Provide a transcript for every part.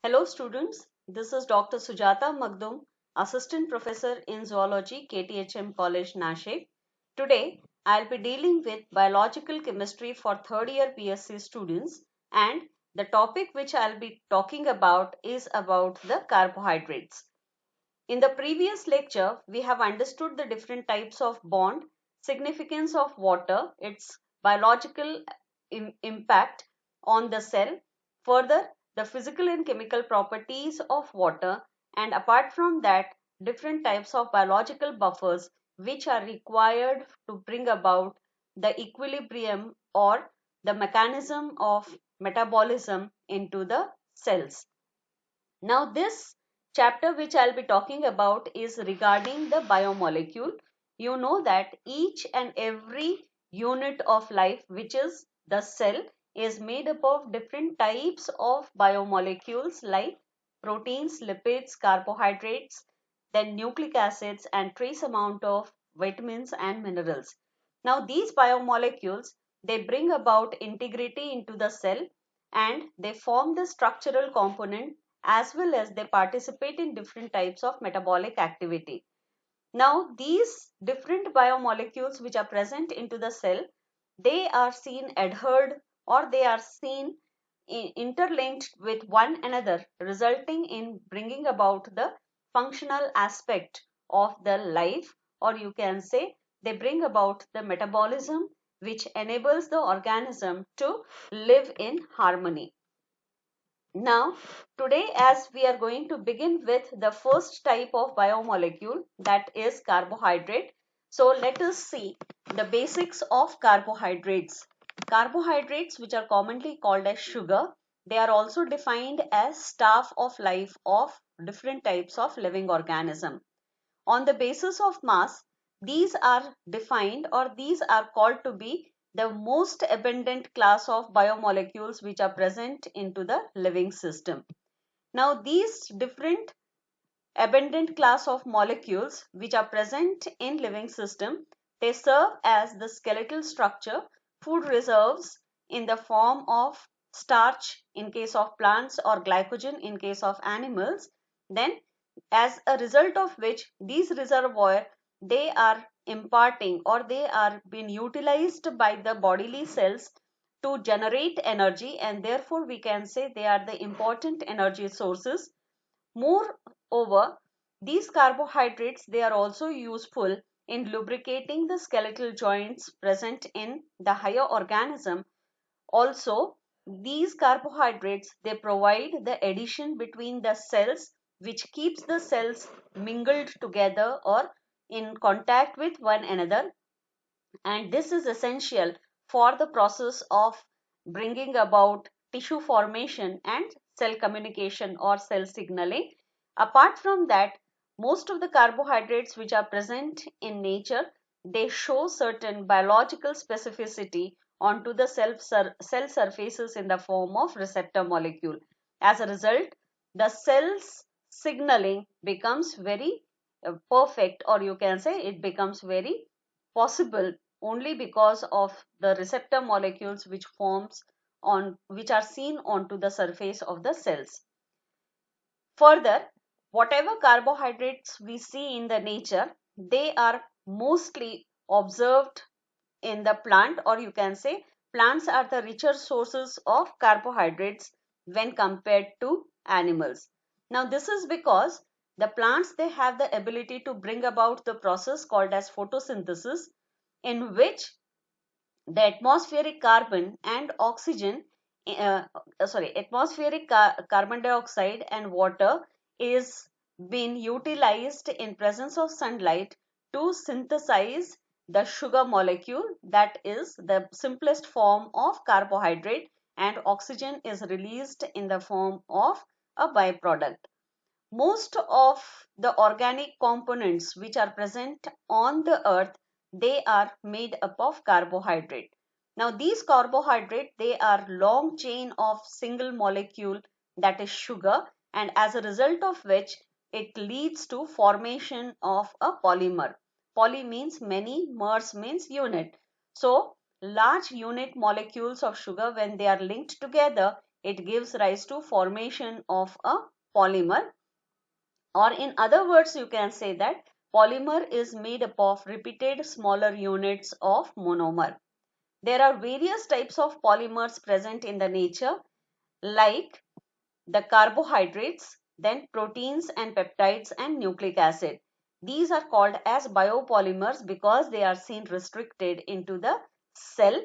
Hello students, this is Dr. Sujata Magdum, Assistant Professor in Zoology, KTHM College, Nashik. Today, I'll be dealing with Biological Chemistry for third year BSc students, and the topic which I'll be talking about is about the carbohydrates. In the previous lecture, we have understood the different types of bond, significance of water, its biological impact on the cell, further the physical and chemical properties of water, and apart from that, different types of biological buffers which are required to bring about the equilibrium or the mechanism of metabolism into the cells. Now this chapter which I'll be talking about is regarding the biomolecule. You know that each and every unit of life, which is the cell, is made up of different types of biomolecules like proteins, lipids, carbohydrates, then nucleic acids and trace amount of vitamins and minerals. Now these biomolecules, they bring about integrity into the cell and they form the structural component as well as they participate in different types of metabolic activity. Now, these different biomolecules which are present into the cell, they are seen adhered or they are seen interlinked with one another, resulting in bringing about the functional aspect of the life, or you can say they bring about the metabolism which enables the organism to live in harmony. Now, today as we are going to begin with the first type of biomolecule, that is carbohydrate. So let us see the basics of carbohydrates. Carbohydrates, which are commonly called as sugar, they are also defined as staff of life of different types of living organism. On the basis of mass, these are defined or these are called to be the most abundant class of biomolecules which are present into the living system. Now these different abundant class of molecules which are present in living system, they serve as the skeletal structure, food reserves in the form of starch in case of plants or glycogen in case of animals. Then as a result of which these reservoir, they are imparting or they are being utilized by the bodily cells to generate energy, and therefore we can say they are the important energy sources. Moreover, these carbohydrates, they are also useful in lubricating the skeletal joints present in the higher organism. Also, these carbohydrates, they provide the addition between the cells which keeps the cells mingled together or in contact with one another, and this is essential for the process of bringing about tissue formation and cell communication or cell signaling. Apart from that, most of the carbohydrates which are present in nature, they show certain biological specificity onto the cell surfaces in the form of receptor molecule. As a result, the cell's signaling becomes very perfect, or you can say it becomes very possible only because of the receptor molecules which are seen onto the surface of the cells. Further, whatever carbohydrates we see in the nature, they are mostly observed in the plant, or you can say plants are the richer sources of carbohydrates when compared to animals. Now this is because the plants, they have the ability to bring about the process called as photosynthesis, in which the atmospheric carbon and oxygen atmospheric carbon dioxide and water is being utilized in presence of sunlight to synthesize the sugar molecule, that is the simplest form of carbohydrate, and oxygen is released in the form of a byproduct. Most of the organic components which are present on the earth, they are made up of carbohydrate. Now these carbohydrate, they are long chain of single molecule, that is sugar, and as a result of which it leads to formation of a polymer. Poly means many, mers means unit. So large unit molecules of sugar, when they are linked together, it gives rise to formation of a polymer, or in other words you can say that polymer is made up of repeated smaller units of monomer. There are various types of polymers present in the nature, like the carbohydrates, then proteins and peptides and nucleic acid. These are called as biopolymers because they are seen restricted into the cell.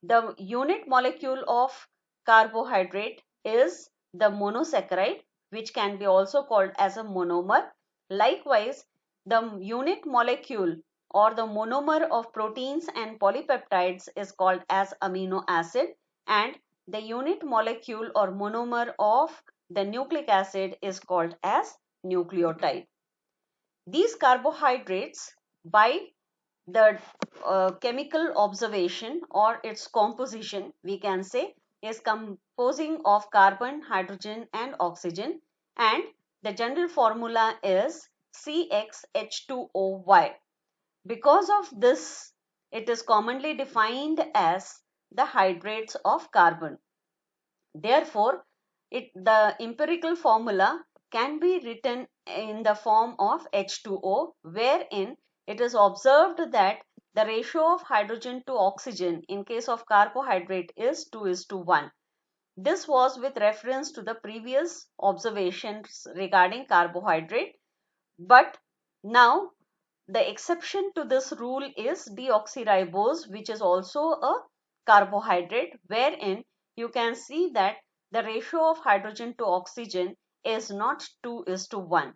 The unit molecule of carbohydrate is the monosaccharide, which can be also called as a monomer. Likewise, the unit molecule or the monomer of proteins and polypeptides is called as amino acid, and the unit molecule or monomer of the nucleic acid is called as nucleotide. These carbohydrates, by the chemical observation or its composition, we can say, is composing of carbon, hydrogen and oxygen, and the general formula is CxH2OY. Because of this, it is commonly defined as the hydrates of carbon. Therefore, the empirical formula can be written in the form of H2O, wherein it is observed that the ratio of hydrogen to oxygen in case of carbohydrate is 2:1. This was with reference to the previous observations regarding carbohydrate, but now the exception to this rule is deoxyribose, which is also a carbohydrate, wherein you can see that the ratio of hydrogen to oxygen is not 2:1.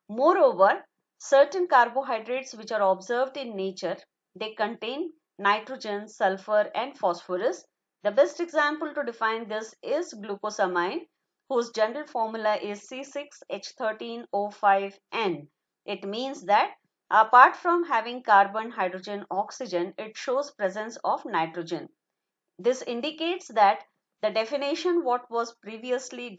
Moreover, certain carbohydrates which are observed in nature, they contain nitrogen, sulfur and phosphorus. The best example to define this is glucosamine, whose general formula is C6H13O5N. It means that apart from having carbon, hydrogen, oxygen, it shows presence of nitrogen. This indicates that the definition what was previously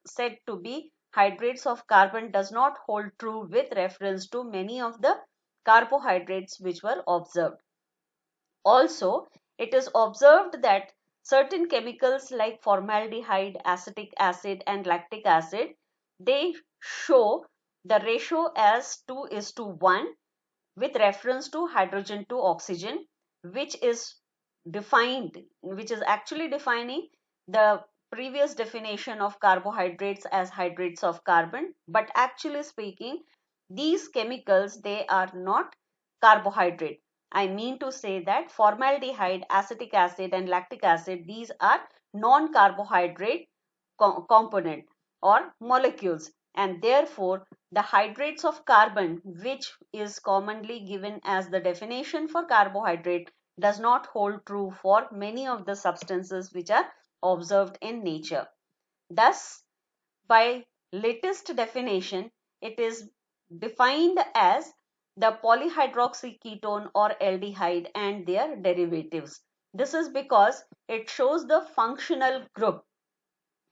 said to be hydrates of carbon does not hold true with reference to many of the carbohydrates which were observed. Also, it is observed that certain chemicals like formaldehyde, acetic acid and lactic acid, they show the ratio as 2:1 with reference to hydrogen to oxygen, which is actually defining the previous definition of carbohydrates as hydrates of carbon. But actually speaking, these chemicals, they are not carbohydrate. I mean to say that formaldehyde, acetic acid and lactic acid, these are non-carbohydrate component or molecules, and therefore the hydrates of carbon, which is commonly given as the definition for carbohydrate, does not hold true for many of the substances which are observed in nature. Thus, by latest definition, it is defined as the polyhydroxy ketone or aldehyde and their derivatives. This is because it shows the functional group,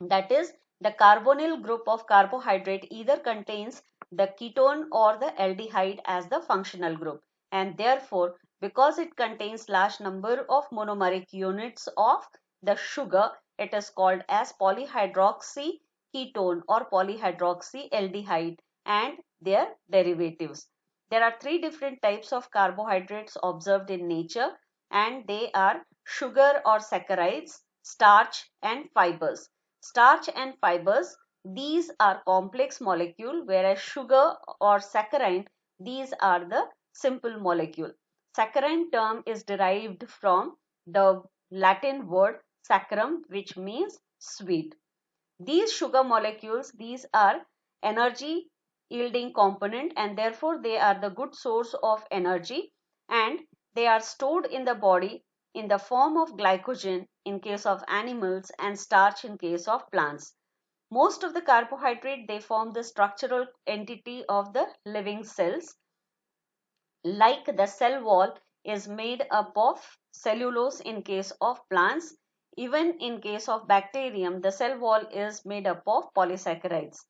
that is, the carbonyl group of carbohydrate either contains the ketone or the aldehyde as the functional group, and therefore because it contains large number of monomeric units of the sugar, it is called as polyhydroxy ketone or polyhydroxy aldehyde and their derivatives. There are three different types of carbohydrates observed in nature, and they are sugar or saccharides, starch and fibers. Starch and fibers, these are complex molecule, whereas sugar or saccharine, these are the simple molecule. Saccharine term is derived from the Latin word saccharum, which means sweet. These sugar molecules, these are energy yielding component, and therefore they are the good source of energy, and they are stored in the body in the form of glycogen in case of animals and starch in case of plants. Most of the carbohydrate, they form the structural entity of the living cells. Like the cell wall is made up of cellulose in case of plants, even in case of bacterium, the cell wall is made up of polysaccharides.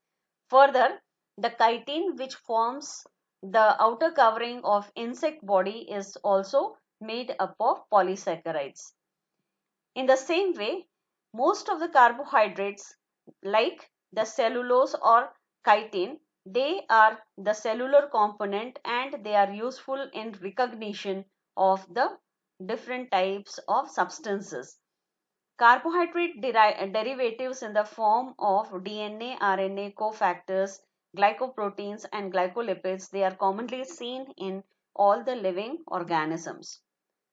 Further, the chitin, which forms the outer covering of insect body, is also made up of polysaccharides. In the same way, Most of the carbohydrates like the cellulose or chitin, they are the cellular component and they are useful in recognition of the different types of substances. Carbohydrate derivatives in the form of DNA, RNA, cofactors, glycoproteins and glycolipids, they are commonly seen in all the living organisms.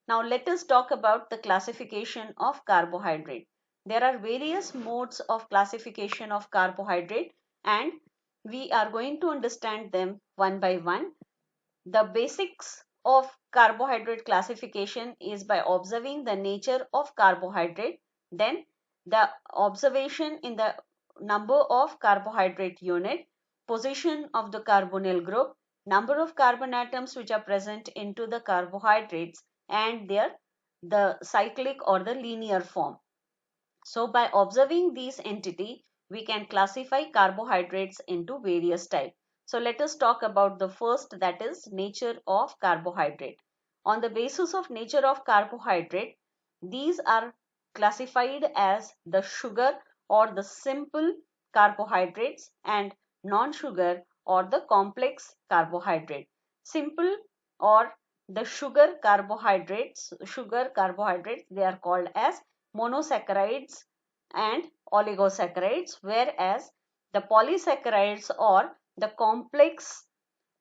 Now let us talk about the classification of carbohydrate. There are various modes of classification of carbohydrate and we are going to understand them one by one. The basics of carbohydrate classification is by observing the nature of carbohydrate, then the observation in the number of carbohydrate unit, position of the carbonyl group, number of carbon atoms which are present into the carbohydrates and the cyclic or the linear form. So by observing these entity, we can classify carbohydrates into various types. So let us talk about the first, that is nature of carbohydrate. On the basis of nature of carbohydrate, these are classified as the sugar or the simple carbohydrates and non-sugar or the complex carbohydrate. Simple or the sugar carbohydrates, they are called as monosaccharides and oligosaccharides, whereas the polysaccharides or the complex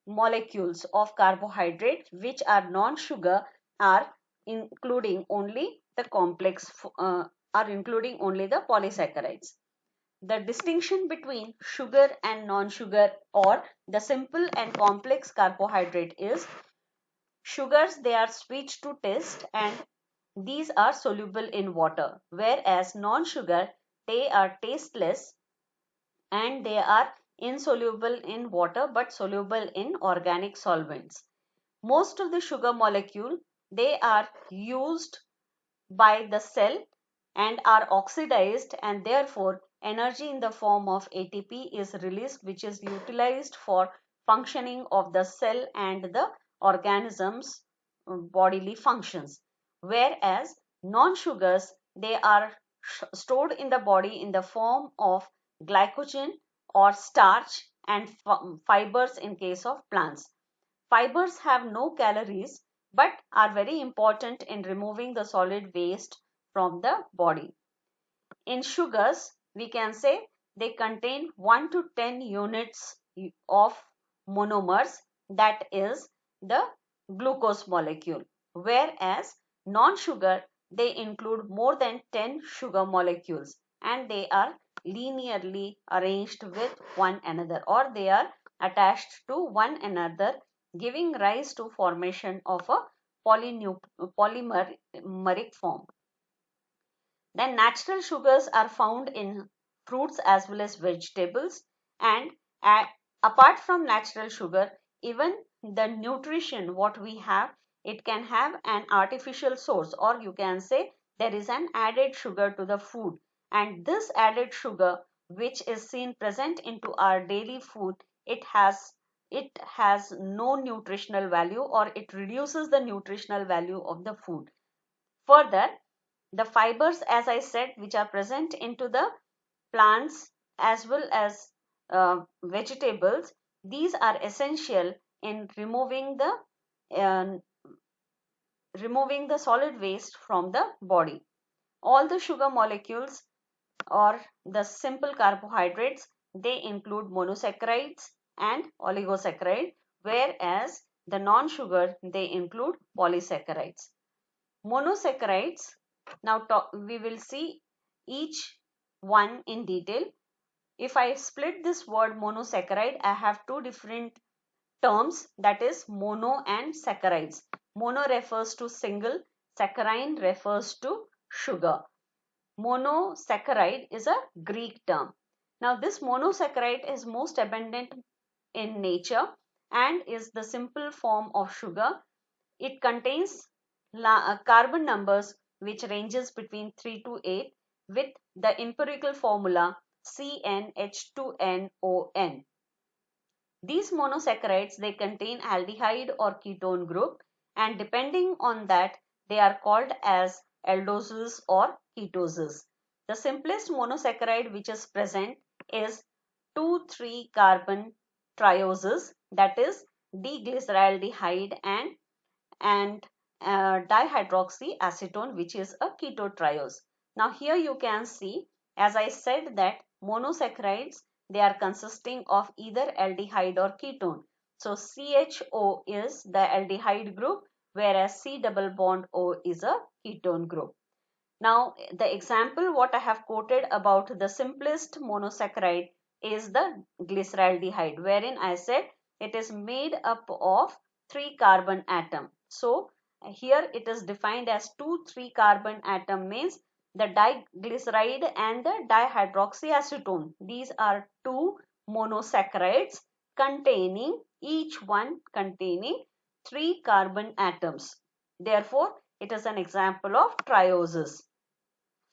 molecules of carbohydrate which are non-sugar are including only the are including only the polysaccharides. The distinction between sugar and non-sugar or the simple and complex carbohydrate is sugars, they are sweet to taste and these are soluble in water, whereas non-sugar, they are tasteless and they are insoluble in water but soluble in organic solvents. Most of the sugar molecule, they are used by the cell and are oxidized and therefore energy in the form of ATP is released, which is utilized for functioning of the cell and the organism's bodily functions. Whereas non-sugars, they are stored in the body in the form of glycogen or starch and fibers in case of plants. Fibers have no calories but are very important in removing the solid waste from the body. In sugars, we can say they contain 1 to 10 units of monomers, that is the glucose molecule, whereas non-sugar, they include more than 10 sugar molecules and they are linearly arranged with one another or they are attached to one another, giving rise to formation of a polymeric form. Then natural sugars are found in fruits as well as vegetables, and apart from natural sugar, even the nutrition what we have, it can have an artificial source or you can say there is an added sugar to the food, and this added sugar which is seen present into our daily food, it has no nutritional value or it reduces the nutritional value of the food. Further, the fibers, as I said, which are present into the plants as well as vegetables, these are essential in uh, removing the solid waste from the body. All the sugar molecules or the simple carbohydrates, they include monosaccharides and oligosaccharides, whereas the non-sugar, they include polysaccharides. Monosaccharides, now we will see each one in detail. If I split this word monosaccharide, I have two different terms, that is mono and saccharides. Mono refers to single, saccharine refers to sugar. Monosaccharide is a Greek term. Now this monosaccharide is most abundant in nature and is the simple form of sugar. It contains carbon numbers which ranges between 3 to 8 with the empirical formula CnH2nOn. These monosaccharides, they contain aldehyde or ketone group and depending on that they are called as aldoses or ketoses. The simplest monosaccharide which is present is 2,3 carbon trioses, that is D-glyceraldehyde and dihydroxyacetone, which is a ketotriose. Now here you can see, as I said, that monosaccharides, they are consisting of either aldehyde or ketone. So CHO is the aldehyde group, whereas C double bond O is a ketone group. Now the example what I have quoted about the simplest monosaccharide is the glyceraldehyde, wherein I said it is made up of 3 carbon atom. So here it is defined as 2,3 carbon atom, means the diglyceride and the dihydroxyacetone. These are two monosaccharides containing, each one containing 3 carbon atoms. Therefore, it is an example of trioses.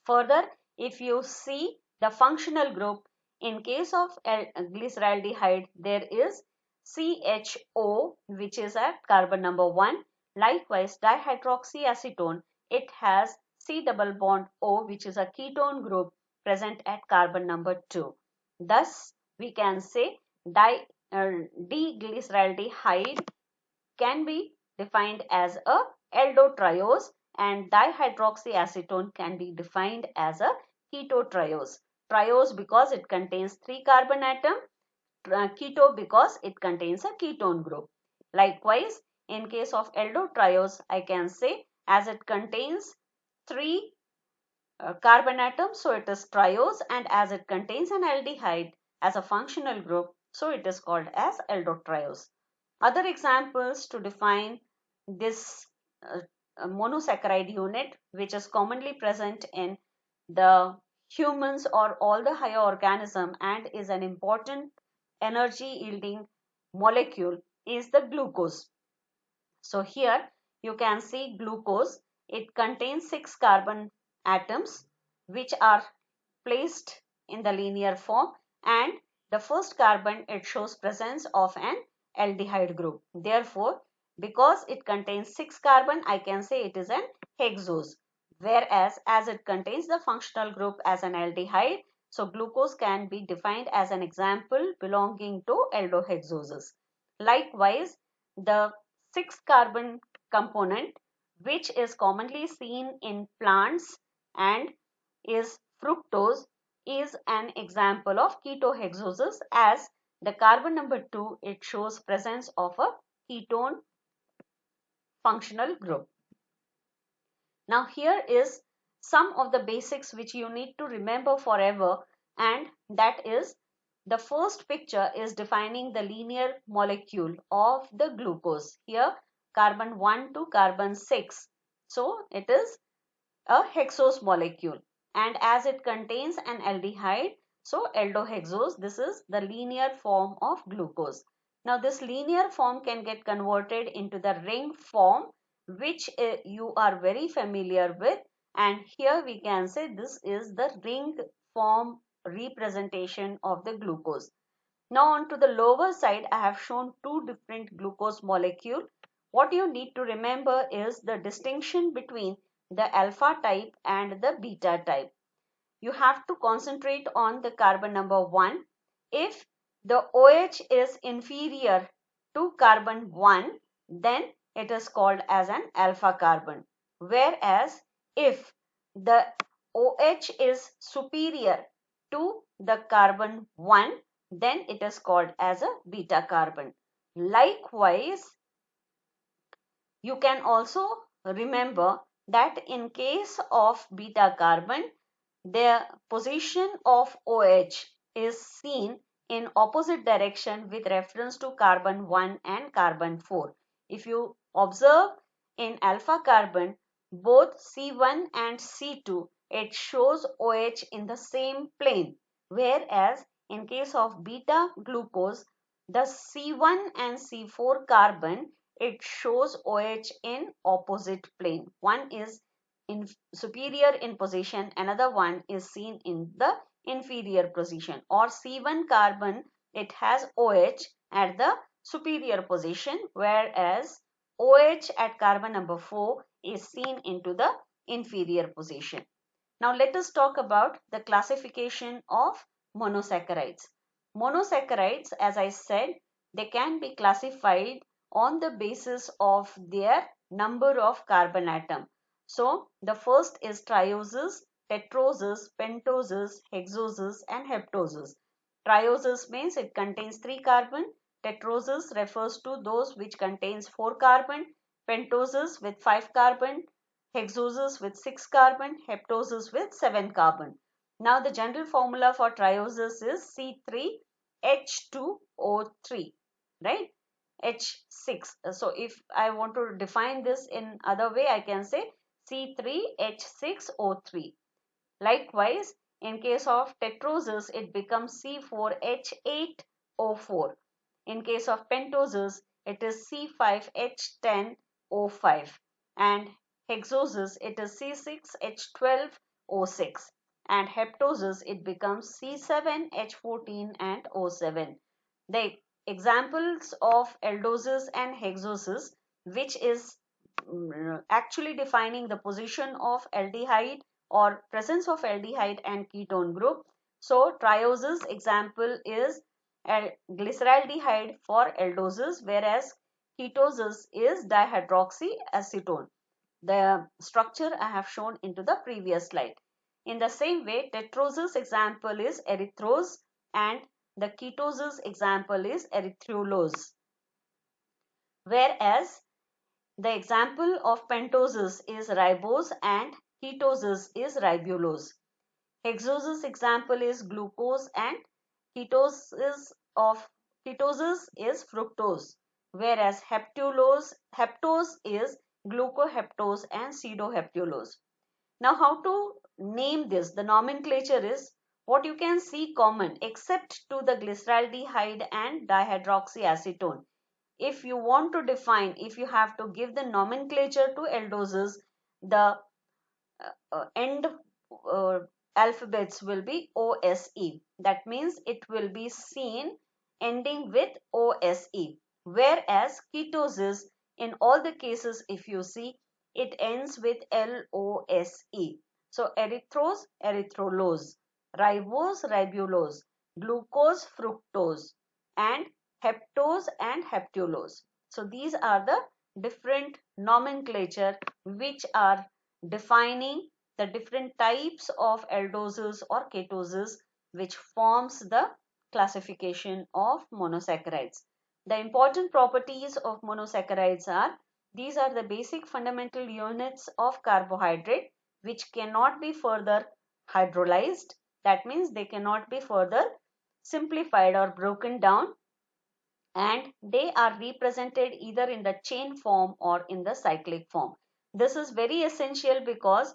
Further, if you see the functional group, in case of glyceraldehyde, there is CHO, which is at carbon number 1. Likewise, dihydroxyacetone, it has C double bond O, which is a ketone group present at carbon number 2. Thus, we can say D-glyceraldehyde can be defined as a aldotriose and dihydroxyacetone can be defined as a ketotriose. Triose because it contains 3 carbon atom, keto because it contains a ketone group. Likewise, in case of aldotriose, I can say as it contains 3 carbon atoms, so it is triose, and as it contains an aldehyde as a functional group, so it is called as aldotriose. Other examples to define this monosaccharide unit, which is commonly present in the humans or all the higher organism and is an important energy yielding molecule, is the glucose. So here you can see glucose. It contains 6 carbon atoms which are placed in the linear form, and the first carbon, it shows presence of an aldehyde group. Therefore, because it contains 6 carbon, I can say it is an hexose. Whereas as it contains the functional group as an aldehyde, so glucose can be defined as an example belonging to aldohexoses. Likewise, the 6 carbon component, which is commonly seen in plants and is fructose, is an example of ketohexoses, as the carbon number 2, it shows presence of a ketone functional group. Now here is some of the basics which you need to remember forever, and that is, the first picture is defining the linear molecule of the glucose. Here carbon 1 to carbon 6. So it is a hexose molecule, and as it contains an aldehyde, so aldohexose, this is the linear form of glucose. Now this linear form can get converted into the ring form, which you are very familiar with, and here we can say this is the ring form representation of the glucose. Now on to the lower side, I have shown two different glucose molecule. What you need to remember is the distinction between the alpha type and the beta type. You have to concentrate on the carbon number 1. If the OH is inferior to carbon 1, then it is called as an alpha carbon. Whereas if the OH is superior to the carbon 1, then it is called as a beta carbon. Likewise, you can also remember that in case of beta carbon, the position of OH is seen in opposite direction with reference to carbon 1 and carbon 4. If you observe in alpha carbon, both C1 and C2, it shows OH in the same plane, whereas in case of beta glucose, the C1 and C4 carbon, it shows OH in opposite plane. One is in superior in position, another one is seen in the inferior position. Or C1 carbon, it has OH at the superior position, whereas OH at carbon number 4 is seen into the inferior position. Now let us talk about the classification of monosaccharides. Monosaccharides, as I said, they can be classified on the basis of their number of carbon atom. So the first is trioses, tetroses, pentoses, hexoses and heptoses. Trioses means it contains 3 carbon. Tetroses refers to those which contains 4 carbon. Pentoses with 5 carbon. Hexoses with 6 carbon. Heptoses with 7 carbon. Now the general formula for trioses is C3H2O3, right? H6. So if I want to define this in other way, I can say C3H6O3. Likewise, in case of tetroses, it becomes C4H8O4. In case of pentoses, it is C5H10O5. And hexoses, it is C6H12O6. And heptoses, it becomes C7H14 and O7. The examples of aldoses and hexoses, which is actually defining the position of aldehyde or presence of aldehyde and ketone group. So trioses example is glyceraldehyde for aldoses, whereas ketoses is dihydroxyacetone. The structure I have shown into the previous slide. In the same way, tetroses example is erythrose and the ketoses example is erythrulose. Whereas the example of pentoses is ribose and ketoses is ribulose. Hexoses example is glucose and ketoses is fructose, whereas heptose is glucoheptose and pseudoheptulose. Now how to name this? The nomenclature is what you can see common except to the glyceraldehyde and dihydroxyacetone. If you want to define, if you have to give the nomenclature to aldoses, the end alphabets will be OSE. That means it will be seen ending with OSE. Whereas ketoses, in all the cases, if you see, it ends with LOSE. So erythrose, erythrulose, ribose, ribulose, glucose, fructose, and heptose and heptulose. So these are the different nomenclature which are defining the different types of aldoses or ketoses which forms the classification of monosaccharides. The important properties of monosaccharides are, these are the basic fundamental units of carbohydrate which cannot be further hydrolyzed. That means they cannot be further simplified or broken down, and they are represented either in the chain form or in the cyclic form. This is very essential because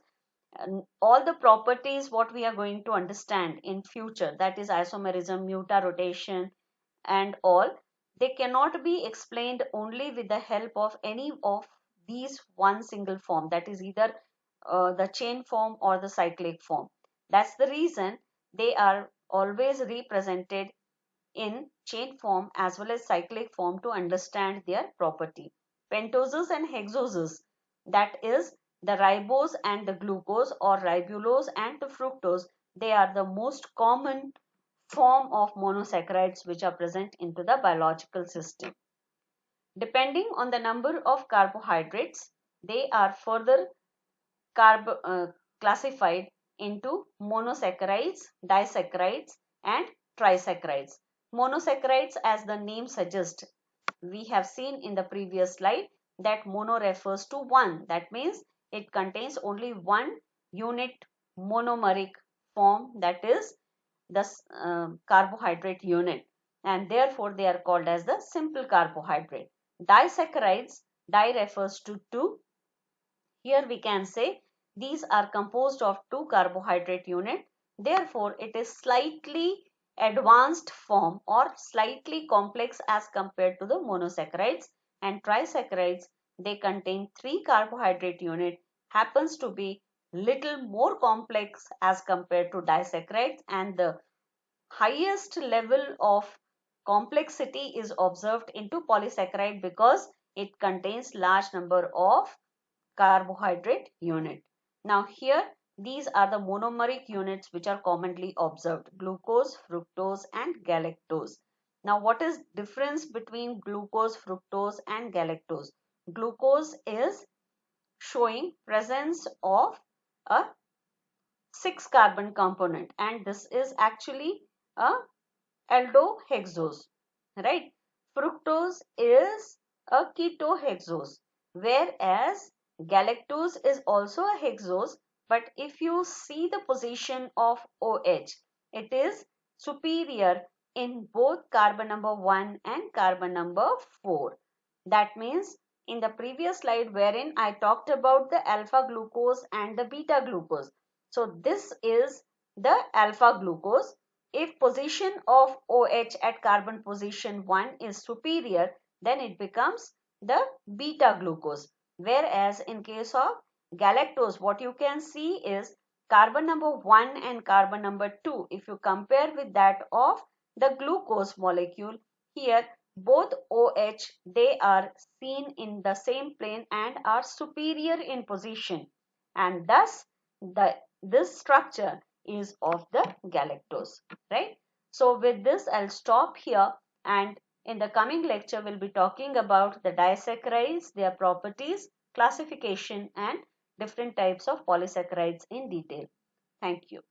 all the properties what we are going to understand in future, that is isomerism, mutarotation and all, they cannot be explained only with the help of any of these one single form, that is either the chain form or the cyclic form. That's the reason they are always represented in chain form as well as cyclic form to understand their property. Pentoses and hexoses, that is the ribose and the glucose or ribulose and the fructose, they are the most common form of monosaccharides which are present into the biological system. Depending on the number of carbohydrates, they are further classified into monosaccharides, disaccharides and trisaccharides. Monosaccharides, as the name suggests, we have seen in the previous slide that mono refers to one. That means it contains only one unit monomeric form, that is the carbohydrate unit, and therefore they are called as the simple carbohydrate. Disaccharides, di refers to two. Here we can say these are composed of two carbohydrate unit. Therefore, it is slightly advanced form or slightly complex as compared to the monosaccharides. And trisaccharides, they contain three carbohydrate unit, happens to be little more complex as compared to disaccharides, and the highest level of complexity is observed into polysaccharide because it contains large number of carbohydrate unit. Now here These are the monomeric units which are commonly observed: glucose, fructose, and galactose. Now, what is difference between glucose, fructose, and galactose? Glucose is showing presence of a 6 carbon component, and this is actually a aldohexose, right? Fructose is a ketohexose, whereas galactose is also a hexose, but if you see the position of OH, it is superior in both carbon number 1 and carbon number 4. That means in the previous slide wherein I talked about the alpha glucose and the beta glucose. So this is the alpha glucose. If position of OH at carbon position 1 is superior, then it becomes the beta glucose. Whereas in case of galactose, what you can see is carbon number 1 and carbon number 2. If you compare with that of the glucose molecule, here both OH, they are seen in the same plane and are superior in position, and thus this structure is of the galactose, right? So with this I'll stop here, and in the coming lecture we'll be talking about the disaccharides, their properties, classification, and different types of polysaccharides in detail. Thank you.